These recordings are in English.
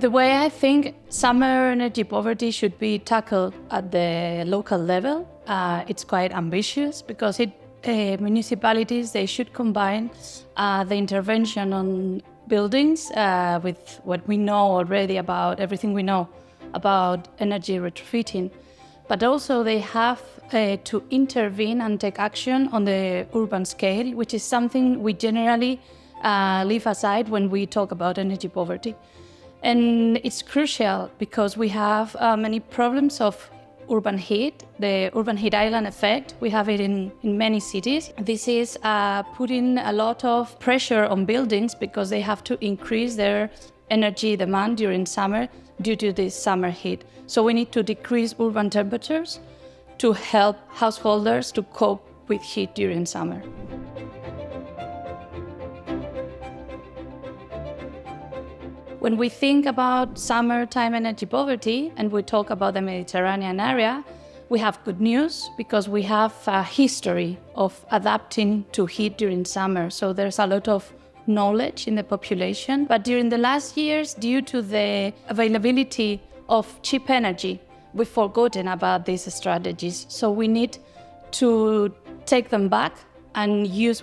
The way I think summer energy poverty should be tackled at the local level, it's quite ambitious because municipalities, they should combine the intervention on buildings with what we know already about everything we know about energy retrofitting. But also they have to intervene and take action on the urban scale, which is something we generally leave aside when we talk about energy poverty. And it's crucial because we have many problems of urban heat, the urban heat island effect. We have it in many cities. This is putting a lot of pressure on buildings because they have to increase their energy demand during summer due to this summer heat. So we need to decrease urban temperatures to help householders to cope with heat during summer. When we think about summertime energy poverty and we talk about the Mediterranean area, we have good news because we have a history of adapting to heat during summer. So there's a lot of knowledge in the population. But during the last years, due to the availability of cheap energy, we've forgotten about these strategies. So we need to take them back and use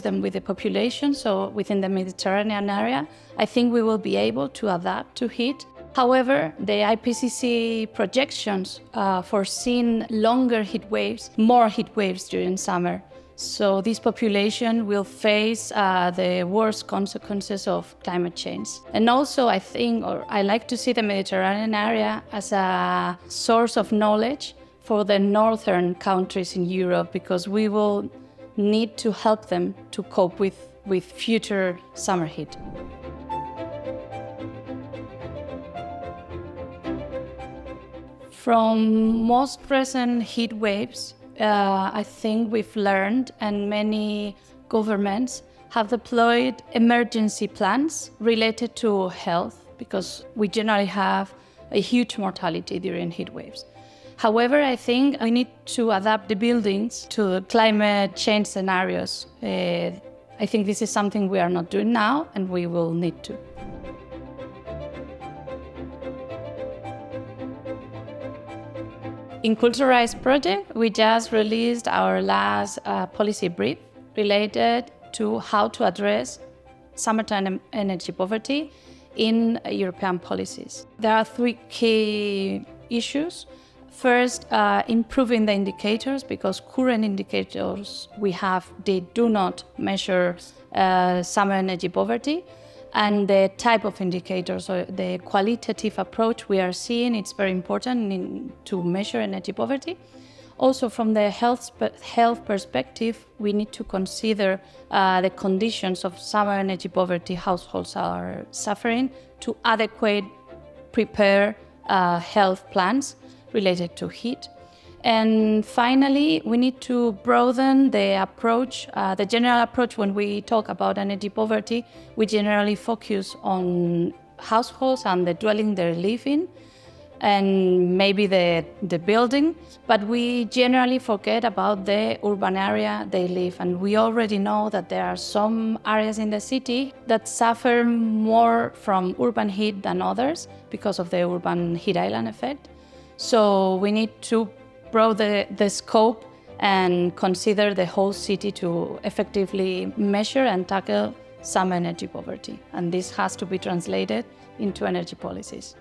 them with the population. So within the Mediterranean area, I think we will be able to adapt to heat. However, the IPCC projections foreseen longer heat waves, more heat waves during summer. So this population will face the worst consequences of climate change. And also I like to see the Mediterranean area as a source of knowledge for the northern countries in Europe, because we will need to help them to cope with future summer heat. From most present heat waves, I think we've learned, and many governments have deployed emergency plans related to health, because we generally have a huge mortality during heat waves. However, I think we need to adapt the buildings to climate change scenarios. I think this is something we are not doing now, and we will need to. In Culturalize project, we just released our last policy brief related to how to address summertime energy poverty in European policies. There are 3 key issues. First, improving the indicators, because current indicators we have, they do not measure summer energy poverty. And the type of indicators, or the qualitative approach we are seeing, it's very important to measure energy poverty. Also, from the health perspective, we need to consider the conditions of summer energy poverty households are suffering to adequately prepare health plans related to heat. And finally, we need to broaden the approach, the general approach. When we talk about energy poverty, we generally focus on households and the dwelling they live in, and maybe the building, but we generally forget about the urban area they live. And we already know that there are some areas in the city that suffer more from urban heat than others because of the urban heat island effect. So we need to broaden the scope and consider the whole city to effectively measure and tackle some energy poverty. And this has to be translated into energy policies.